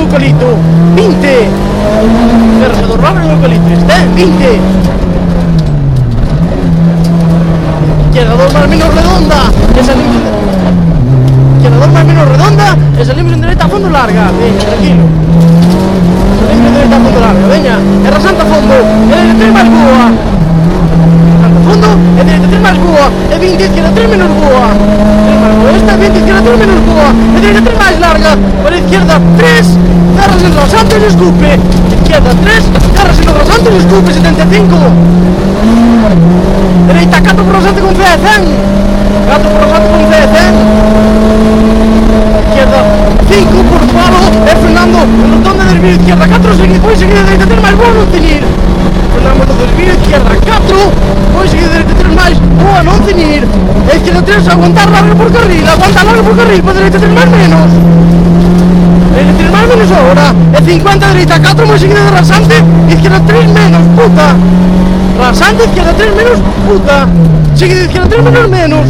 eucalipto, 20. Cerrador raro en eucalipto, 20. Izquierda 2 más menos redonda, izquierda 2 más menos redonda, e salimos en dereita a fondo larga. Veña, tranquilo. Salimos en dereita a fondo larga, veña. E rasante a fondo, e dereita 3 máis boa. Rasante a fondo, e dereita 3 máis boa. E 20, izquierda 3 menos boa. 3 máis boa esta, 20, izquierda 3 menos boa. E dereita 3 máis larga, por izquierda 3. Cerras en rasante e escupe. Izquierda 3, cerras en rasante e escupe, 75. Dereita 4 por rasante con fe, 100. 4 por rasante con fe, 100. Izquierda 5 por palo, e frenando en rotonda de desvío, izquierda 4, seguida dereita 3 máis boa non ceñir. Frenamos no desvío, izquierda 4, seguida dereita 3 máis boa non ceñir. E izquierda 3, aguantar largo por carril, para dereita 3 máis menos. Dereita 3 máis menos ahora, e 50 dereita 4, moi seguida de rasante, izquierda 3 menos, puta. Rasante, izquierda 3 menos, puta. Seguida izquierda 3 menos.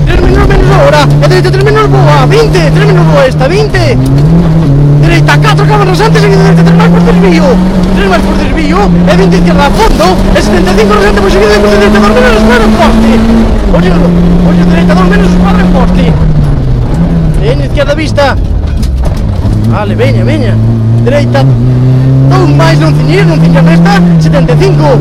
3 menos ahora, e dereita 3 menos boa, 20, 3 menos boa esta, 20. Dereita 4, acaba rasante, seguida dereita 3 máis por desvío. 3 máis por desvío, e 20 izquierda a fondo, e 75 rasante, moi seguida de dereita 2 menos escuadra en poste. Oye, dereita 2 menos escuadra en poste. Veña, izquierda vista. Vale, veña. Dereita 2 máis, non ceñir esta, 75.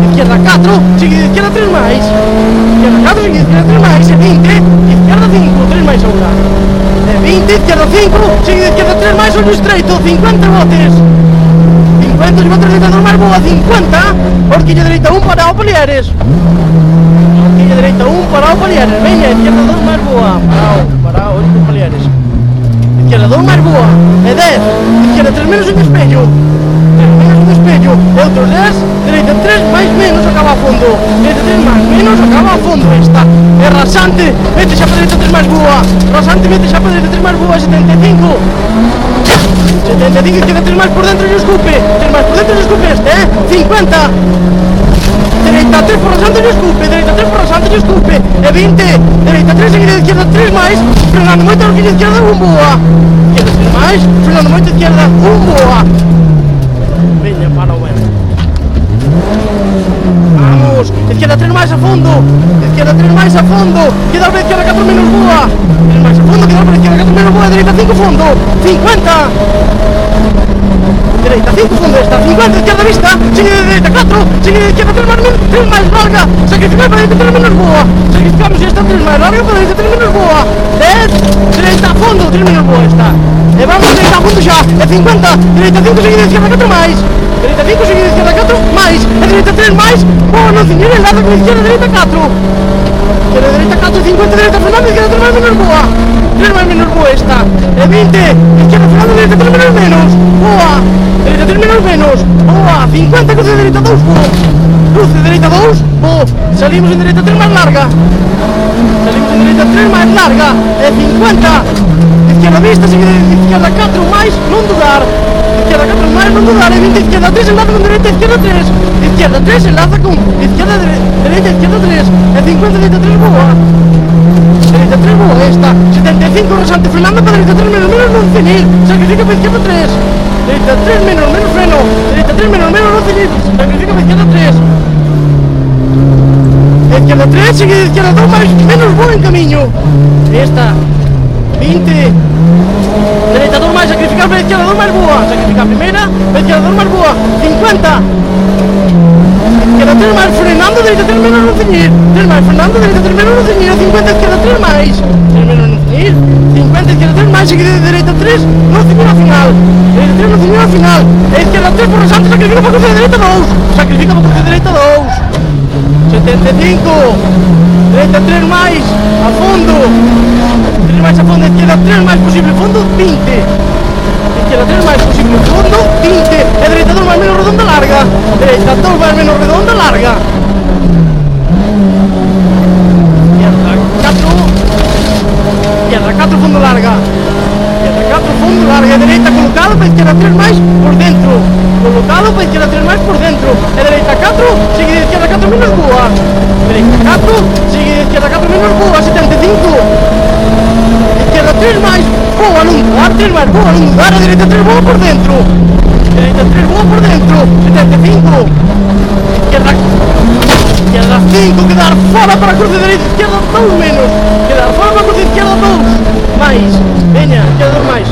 Izquierda 4, seguida izquierda 3 máis. Izquierda 4, seguida izquierda 3 máis, e 20, izquierda 5, 3 máis ahora. E 20, izquierda 5, seguida izquierda 3 máis, ollo estreito, 50 botes. 50, se botes dereita 2 máis boa, 50. Horquilla dereita 1 para o Palieres. Horquilla dereita 1 para o Palieres, veña, izquierda 2 máis boa. Parao, ollo con Palieres. Izquierda 2 máis boa, e 10, izquierda 3 menos en espello. 3 menos en espello, e outros 10, dereita 3 máis menos acaba a fondo. Dereita 3 máis menos acaba a fondo esta. E rasante, mete xa para dereita 3 máis boa. Rasante, mete xa para dereita 3 máis boa, 75. 75, izquierda 3 máis por dentro e escupe. 3 máis por dentro e escupe este, 50. Dereita 3 por rasante e escupe, dereita 3 por rasante e escupe, e 20, dereita 3, seguida izquierda 3 máis, frenando moito a horquilla izquierda 1 boa. Izquierda 3 máis, frenando moito izquierda 1 boa. Veña, para o bueno. Vamos, izquierda 3 máis a fondo, izquierda 3 máis a fondo, queda para izquierda 4 menos boa. 3 máis a fondo, queda para izquierda 4 menos boa, dereita 5 fondo, 50. Dereita 5 fondo esta, 50, izquierda vista, seguida de dereita 4, seguida de izquierda 3 máis larga, sacrificar para dereita 3 menos boa, sacrificamos esta 3 máis larga para dereita 3 menos boa, 10, dereita a fondo, 3 menos boa esta, e vamos dereita a fondo xa, e 50, dereita 5, seguida de izquierda 4 máis, dereita 5, seguida de izquierda 4 máis, e dereita 3 máis, boa, non ceñir, enlaza con izquierda dereita 4, izquierda dereita 4, 50, dereita frenando, izquierda 3 máis menos boa, 3 máis menos boa esta, e 20, izquierda frenando, dereita 3 menos, boa, dereita 3 menos, boa, 50, cruce de dereita 2, boa, cruce de dereita 2, boa, salimos en dereita 3 máis larga, salimos en dereita 3 máis larga, e 50, izquierda vista, seguida de izquierda 4 máis, non dudar, izquierda 4 máis, non dudar, e 20, izquierda 3, enlaza con dereita, izquierda 3, izquierda 3, enlaza con izquierda, dereita, izquierda 3, e 50, dereita 3, boa, dereita 3 boa esta, 75 rasante frenando para dereita 3 menos non ceñir, sacrifica para izquierda 3, dereita 3 menos freno, dereita 3 menos non ceñir, sacrifica para izquierda 3, izquierda 3, seguida izquierda 2 máis menos boa en camiño, esta, 20, dereita 2 máis, sacrificar para izquierda 2 máis boa, sacrificar primeira, para izquierda 2 máis boa, 50, izquierda 3 máis frenando, dereita 3 menos non ceñir, 3 máis frenando, dereita 3 menos non ceñir, 50, izquierda 3 máis, 3 menos non ceñir, 50, izquierda 3 máis, seguida de dereita 3, non ceñir ao final, dereita 3 non ceñir ao final, e izquierda 3 por rasante, sacrifica para cruce de dereita 2, sacrifica para cruce de dereita 2, 75, dereita 3 máis, a fondo, 3 máis a fondo, izquierda 3 máis posible, fondo 20, izquierda 3 máis posible, fondo 20, e dereita 2 máis menos redonda larga, dereita 2 máis menos redonda larga, izquierda 4 fondo larga, izquierda 4 fondo larga, e dereita colocado para izquierda 3 máis por dentro, colocado para izquierda 3 máis por dentro, e dereita 4, seguida izquierda 4 menos boa, dereita 4, seguida izquierda 4 menos boa, 75, izquierda 3 máis, boa, non dudar, 3 máis boa, non dudar, a dereita 3 boa por dentro. Dereita 3 boa por dentro, 75. Izquierda 5, quedar fora para a cruz de dereita, izquierda 2 menos. Quedar fora para a cruz de izquierda 2 máis. Veña, izquierda 2 máis.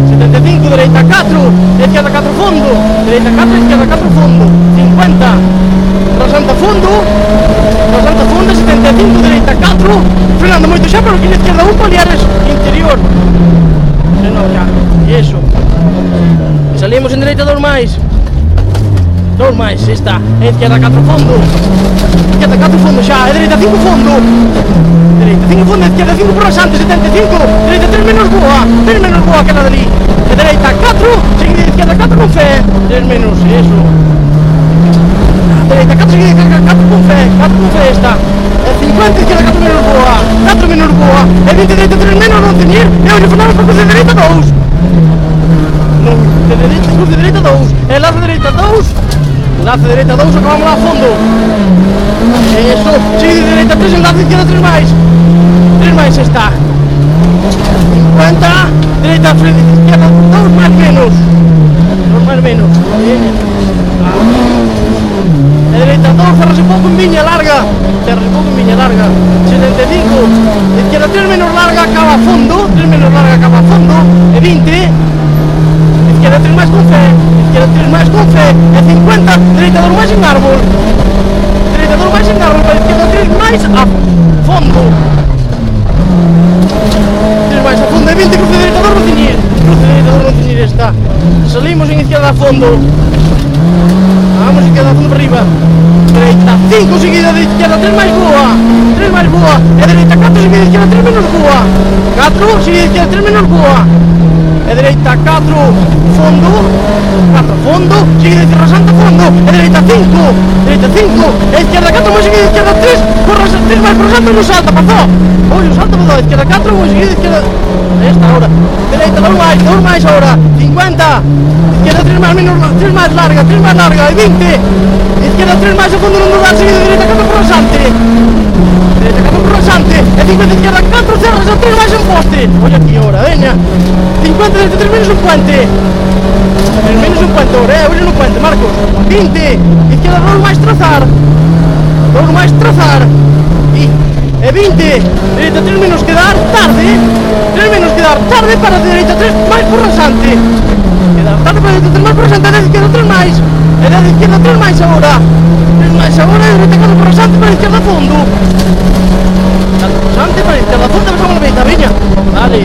75, dereita 4, izquierda 4 fondo. Dereita 4, izquierda 4 fondo. 50. Rasanta fondo, 75, dereita 4, frenando moito xa, pero aquí na izquierda 1, Paliares interior. Frenou xa, e iso. Salimos en dereita 2 máis. 2 máis, está, izquierda 4 fondo. Izquierda 4 fondo xa, e dereita 5 fondo. Dereita 5 fondo, izquierda 5 por rasante, 75, dereita 3 menos boa, 3 menos boa que la de ali. E dereita 4, seguida izquierda 4 con fe, 3 menos, eso. Dereita 4 seguida izquierda 4 con fe esta. E 50, izquierda 4 menos boa, 4 menos boa, e 20, dereita 3 menos, non teñir, e hoxe frenamos para cruz de dereita 2. Non, de dereita, cruz de dereita 2, e lazo de dereita 2, lazo de dereita 2, acabamos lá a fondo. Eso, seguida de dereita 3, enlace izquierda 3 máis. 3 máis está. 50, dereita frente izquierda 2 máis menos. 2 máis menos. E dereita 2, cerrase pouco en viña larga. Cerrase pouco en viña larga. 75, izquierda 3 menos larga, acaba a fondo. 3 menos larga, acaba a fondo. E 20, izquierda 3 máis con fe. Izquierda 3 máis con fe. E 50, dereita 2 máis en árbol. Dereita 2 máis en árbol, para izquierda 3 máis a fondo. 3 máis a fondo e 20, cruz de dereita 2 non teñir. Cruz de dereita 2 non teñir esta. Salimos en izquierda a fondo. Vamos izquierda a fondo para arriba. Dereita 5, seguida de izquierda 3 máis boa. 3 máis boa. E dereita 4, seguida de izquierda 3 menos boa. 4, seguida de izquierda 3 menos boa. E dereita 4, fondo. 4 fondo, seguida de izquierda santa fondo. E dereita 5, dereita 5. E izquierda 4, máis seguida de izquierda 3. Corra 3 máis por santa, non salta, pasó. Oye, salta, pasó. Izquierda 4, máis seguida de izquierda. Esta ahora. Dereita 2 máis ahora. 50. Izquierda 3 máis menos, 3 máis larga, 3 máis larga. E 20. Izquierda 3 máis a fondo, non dudar, seguida de dereita 4 por rasante. Dereita 4 por rasante. E 50, izquierda 4, cerras a 3 máis en poste. Oye aquí ahora, veña. 50, dereita 3 menos un puente. 3 menos un puente ahora, oye un puente, Marcos. 20. Izquierda 2 máis trazar. 2 máis trazar. E 20. Dereita 3 menos quedar tarde. 3 menos quedar tarde para dereita 3 máis por rasante. Quedar tarde para dereita 3 máis por rasante. E de izquierda 3 máis. E de izquierda 3 máis agora. 3 máis agora e dereita 4 por rasante para izquierda fondo. Rasante para izquierda fondo, pasamos a la dereita, veña. Vale.